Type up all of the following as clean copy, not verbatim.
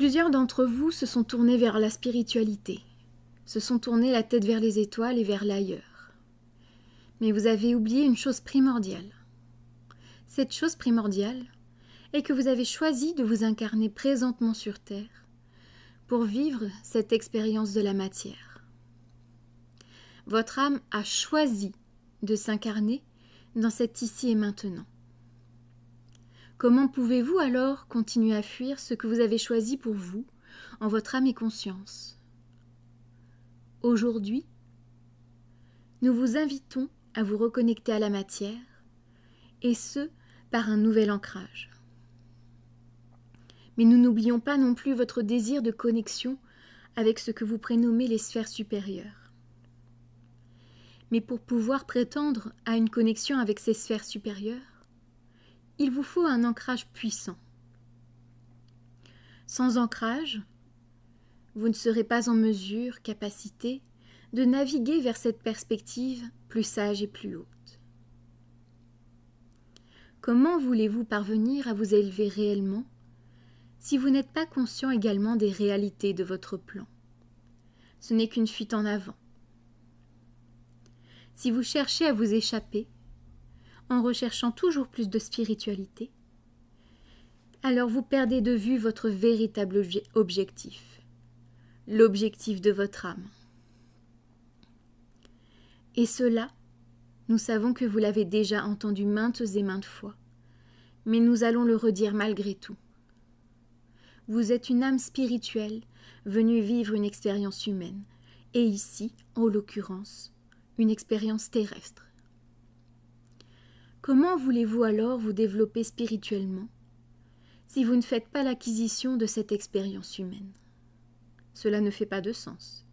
Plusieurs d'entre vous se sont tournés vers la spiritualité, se sont tournés la tête vers les étoiles et vers l'ailleurs. Mais vous avez oublié une chose primordiale. Cette chose primordiale est que vous avez choisi de vous incarner présentement sur Terre pour vivre cette expérience de la matière. Votre âme a choisi de s'incarner dans cet ici et maintenant. Comment pouvez-vous alors continuer à fuir ce que vous avez choisi pour vous, en votre âme et conscience? Aujourd'hui, nous vous invitons à vous reconnecter à la matière, et ce, par un nouvel ancrage. Mais nous n'oublions pas non plus votre désir de connexion avec ce que vous prénommez les sphères supérieures. Mais pour pouvoir prétendre à une connexion avec ces sphères supérieures, il vous faut un ancrage puissant. Sans ancrage, vous ne serez pas en mesure, capacité, de naviguer vers cette perspective plus sage et plus haute. Comment voulez-vous parvenir à vous élever réellement si vous n'êtes pas conscient également des réalités de votre plan? Ce n'est qu'une fuite en avant. Si vous cherchez à vous échapper, en recherchant toujours plus de spiritualité, alors vous perdez de vue votre véritable objectif, l'objectif de votre âme. Et cela, nous savons que vous l'avez déjà entendu maintes et maintes fois, mais nous allons le redire malgré tout. Vous êtes une âme spirituelle venue vivre une expérience humaine, et ici, en l'occurrence, une expérience terrestre. Comment voulez-vous alors vous développer spirituellement si vous ne faites pas l'acquisition de cette expérience humaine? Cela ne fait pas de sens.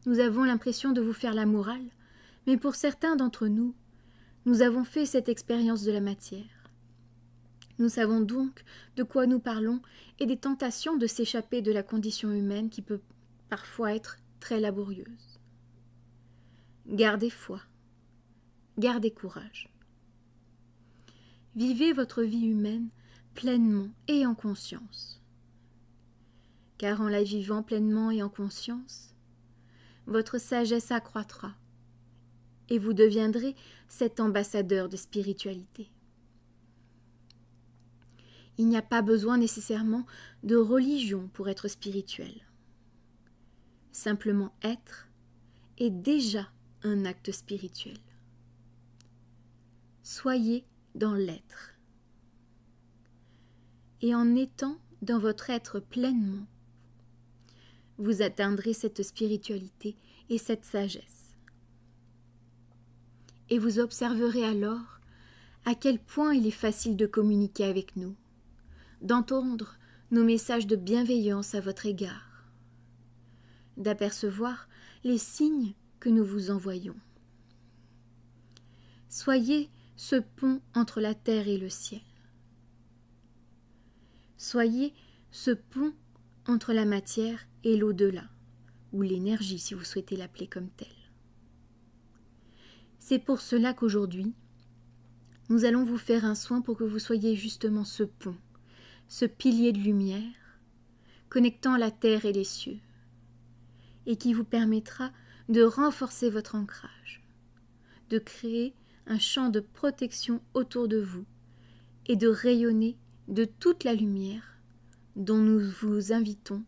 Nous avons l'impression de vous faire la morale, mais pour certains d'entre nous, nous avons fait cette expérience de la matière. Nous savons donc de quoi nous parlons et des tentations de s'échapper de la condition humaine qui peut parfois être très laborieuse. Gardez foi. Gardez courage. Vivez votre vie humaine pleinement et en conscience. Car en la vivant pleinement et en conscience, votre sagesse accroîtra et vous deviendrez cet ambassadeur de spiritualité. Il n'y a pas besoin nécessairement de religion pour être spirituel. Simplement être est déjà un acte spirituel. Soyez dans l'être. Et en étant dans votre être pleinement, vous atteindrez cette spiritualité et cette sagesse. Et vous observerez alors à quel point il est facile de communiquer avec nous, d'entendre nos messages de bienveillance à votre égard, d'apercevoir les signes que nous vous envoyons. Soyez ce pont entre la terre et le ciel. Soyez ce pont entre la matière et l'au-delà, ou l'énergie si vous souhaitez l'appeler comme telle. C'est pour cela qu'aujourd'hui, nous allons vous faire un soin pour que vous soyez justement ce pont, ce pilier de lumière, connectant la terre et les cieux, et qui vous permettra de renforcer votre ancrage, de créer un champ de protection autour de vous et de rayonner de toute la lumière dont nous vous invitons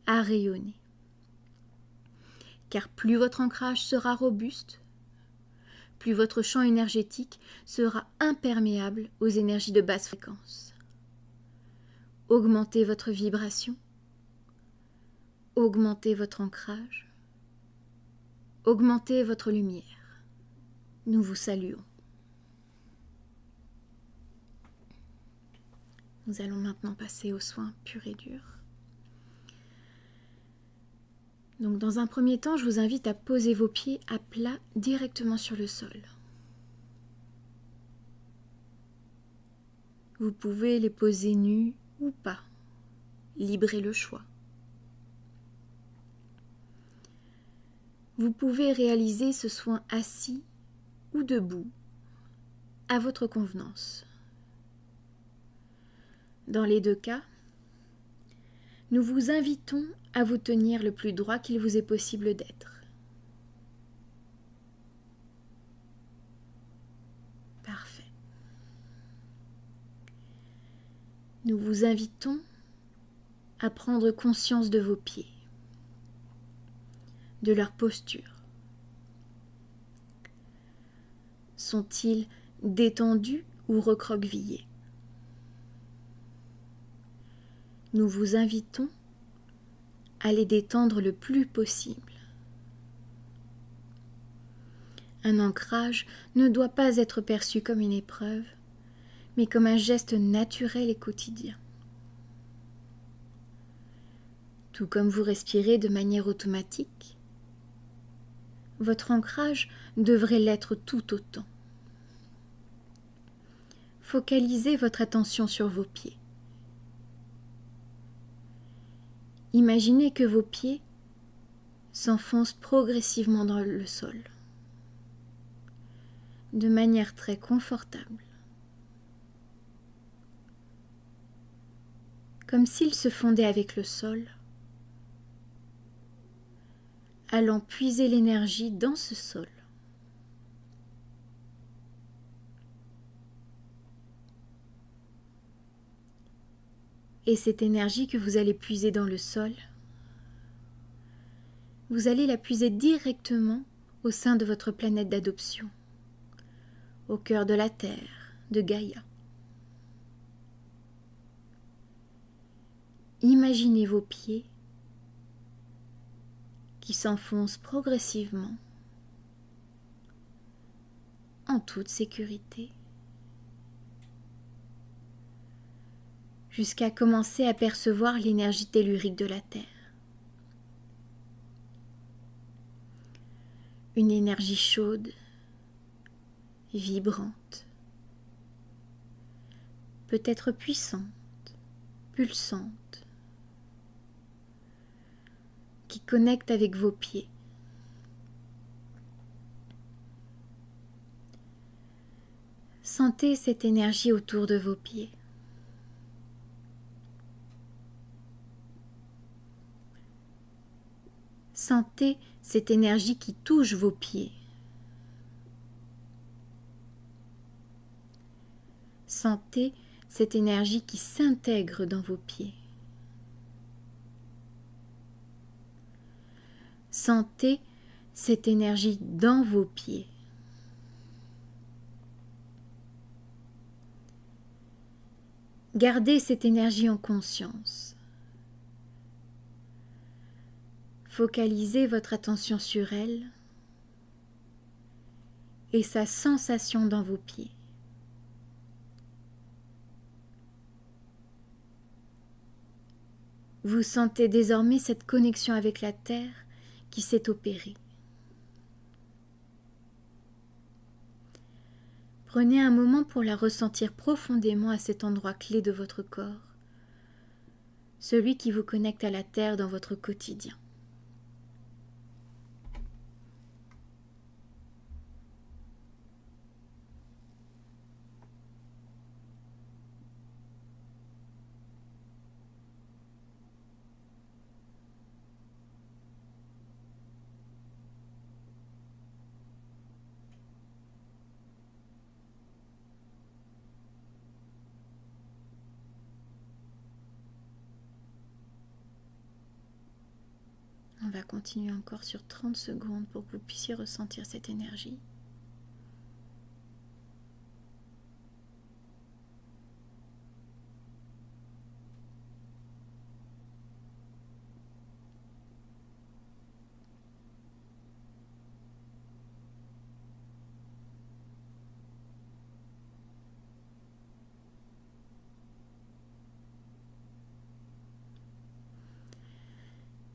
à rayonner. Car plus votre ancrage sera robuste, plus votre champ énergétique sera imperméable aux énergies de basse fréquence. Augmentez votre vibration, augmentez votre ancrage, augmentez votre lumière. Nous vous saluons. Nous allons maintenant passer aux soins purs et durs. Donc dans un premier temps, je vous invite à poser vos pieds à plat directement sur le sol. Vous pouvez les poser nus ou pas. Libre est le choix. Vous pouvez réaliser ce soin assis ou debout, à votre convenance. Dans les deux cas, Nous vous invitons à vous tenir le plus droit qu'il vous est possible d'être. Parfait. Nous vous invitons à prendre conscience de vos pieds, de leur posture. Sont-ils détendus ou recroquevillés? Nous vous invitons à les détendre le plus possible. Un ancrage ne doit pas être perçu comme une épreuve, mais comme un geste naturel et quotidien. Tout comme vous respirez de manière automatique, votre ancrage devrait l'être tout autant. Focalisez votre attention sur vos pieds. Imaginez que vos pieds s'enfoncent progressivement dans le sol, de manière très confortable, comme s'ils se fondaient avec le sol, allant puiser l'énergie dans ce sol. Et cette énergie que vous allez puiser dans le sol, vous allez la puiser directement au sein de votre planète d'adoption, au cœur de la Terre, de Gaïa. Imaginez vos pieds qui s'enfoncent progressivement, en toute sécurité, jusqu'à commencer à percevoir l'énergie tellurique de la Terre. Une énergie chaude, vibrante, peut-être puissante, pulsante, qui connecte avec vos pieds. Sentez cette énergie autour de vos pieds. Sentez cette énergie qui touche vos pieds. Sentez cette énergie qui s'intègre dans vos pieds. Sentez cette énergie dans vos pieds. Gardez cette énergie en conscience. Focalisez votre attention sur elle et sa sensation dans vos pieds. Vous sentez désormais cette connexion avec la Terre qui s'est opérée. Prenez un moment pour la ressentir profondément à cet endroit clé de votre corps, celui qui vous connecte à la Terre dans votre quotidien. On va continuer encore sur 30 secondes pour que vous puissiez ressentir cette énergie.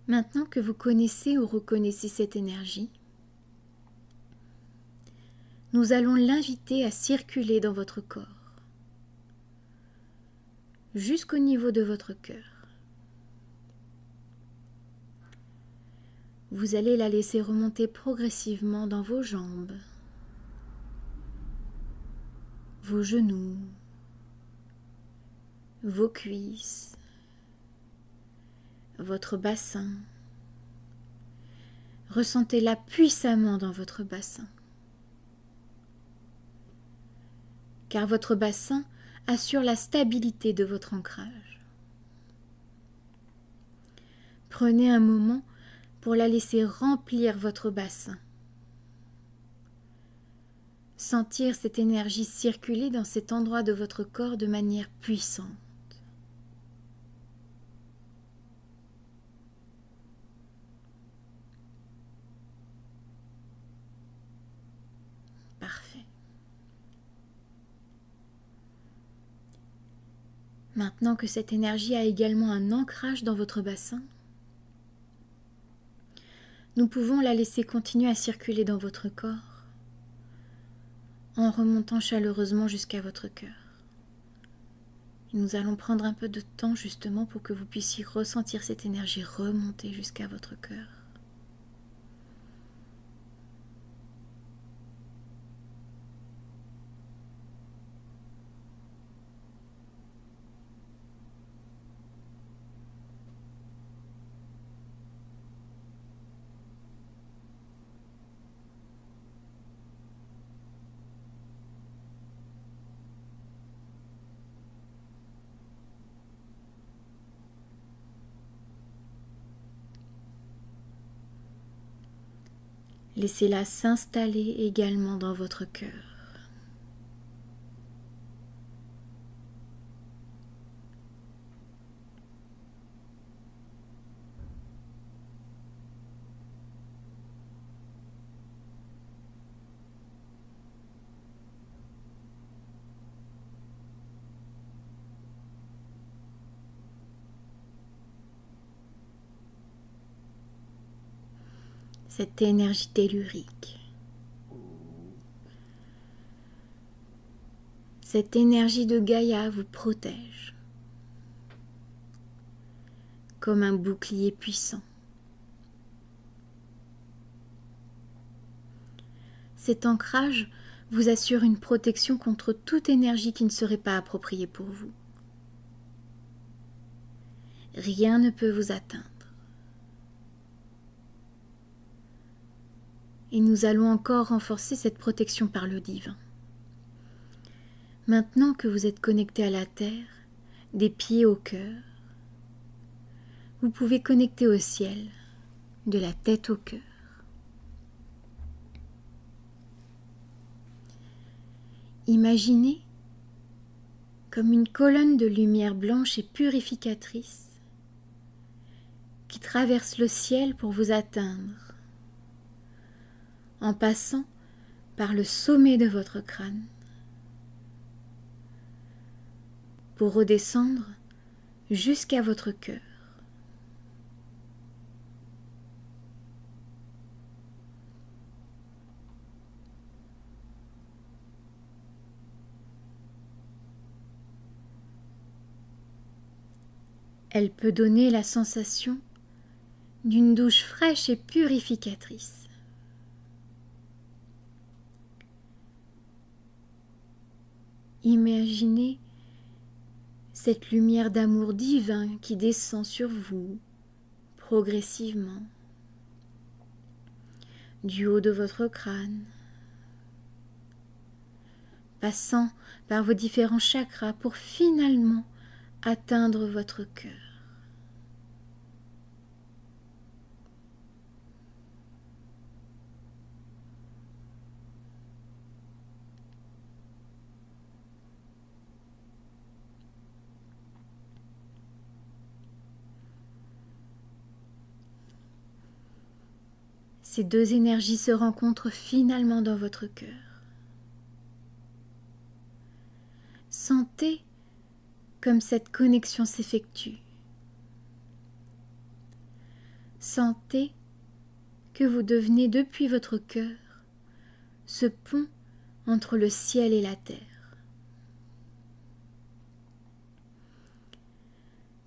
Maintenant que vous connaissez ou reconnaissez cette énergie, nous allons l'inviter à circuler dans votre corps, jusqu'au niveau de votre cœur. Vous allez la laisser remonter progressivement dans vos jambes, vos genoux, vos cuisses, votre bassin. Ressentez-la puissamment dans votre bassin. Car votre bassin assure la stabilité de votre ancrage. Prenez un moment pour la laisser remplir votre bassin. Sentir cette énergie circuler dans cet endroit de votre corps de manière puissante. Parfait. Maintenant que cette énergie a également un ancrage dans votre bassin, nous pouvons la laisser continuer à circuler dans votre corps en remontant chaleureusement jusqu'à votre cœur. Et nous allons prendre un peu de temps justement pour que vous puissiez ressentir cette énergie remonter jusqu'à votre cœur. Laissez-la s'installer également dans votre cœur. Cette énergie tellurique, cette énergie de Gaïa vous protège comme un bouclier puissant. Cet ancrage vous assure une protection contre toute énergie qui ne serait pas appropriée pour vous. Rien ne peut vous atteindre. Et nous allons encore renforcer cette protection par le divin. Maintenant que vous êtes connecté à la terre, des pieds au cœur, vous pouvez connecter au ciel, de la tête au cœur. Imaginez comme une colonne de lumière blanche et purificatrice qui traverse le ciel pour vous atteindre, en passant par le sommet de votre crâne, pour redescendre jusqu'à votre cœur. Elle peut donner la sensation d'une douche fraîche et purificatrice. Imaginez cette lumière d'amour divin qui descend sur vous progressivement, du haut de votre crâne, passant par vos différents chakras pour finalement atteindre votre cœur. Ces deux énergies se rencontrent finalement dans votre cœur. Sentez comme cette connexion s'effectue. Sentez que vous devenez depuis votre cœur ce pont entre le ciel et la terre.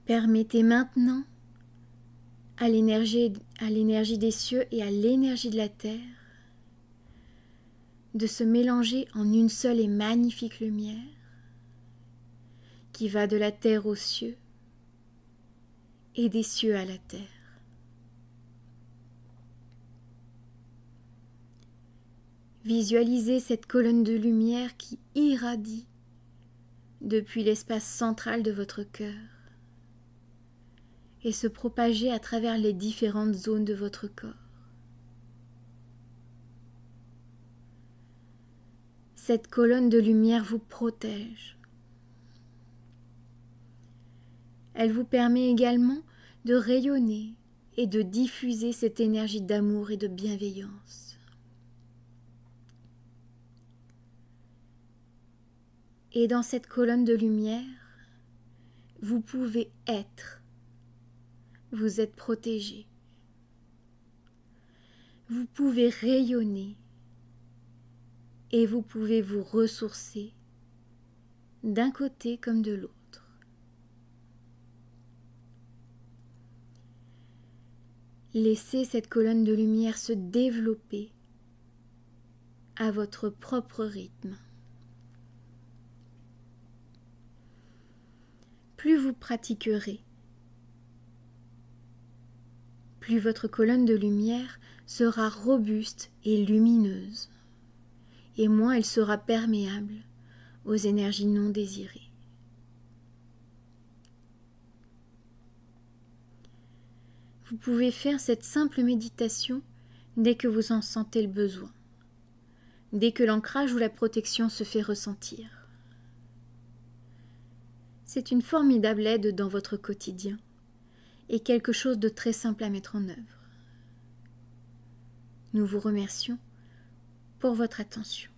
Permettez maintenant à l'énergie des cieux et à l'énergie de la terre de se mélanger en une seule et magnifique lumière qui va de la terre aux cieux et des cieux à la terre. Visualisez cette colonne de lumière qui irradie depuis l'espace central de votre cœur et se propager à travers les différentes zones de votre corps. Cette colonne de lumière vous protège. Elle vous permet également de rayonner et de diffuser cette énergie d'amour et de bienveillance. Et dans cette colonne de lumière, vous pouvez être. Vous êtes protégé. Vous pouvez rayonner et vous pouvez vous ressourcer d'un côté comme de l'autre. Laissez cette colonne de lumière se développer à votre propre rythme. Plus vous pratiquerez, plus votre colonne de lumière sera robuste et lumineuse, et moins elle sera perméable aux énergies non désirées. Vous pouvez faire cette simple méditation dès que vous en sentez le besoin, dès que l'ancrage ou la protection se fait ressentir. C'est une formidable aide dans votre quotidien et quelque chose de très simple à mettre en œuvre. Nous vous remercions pour votre attention.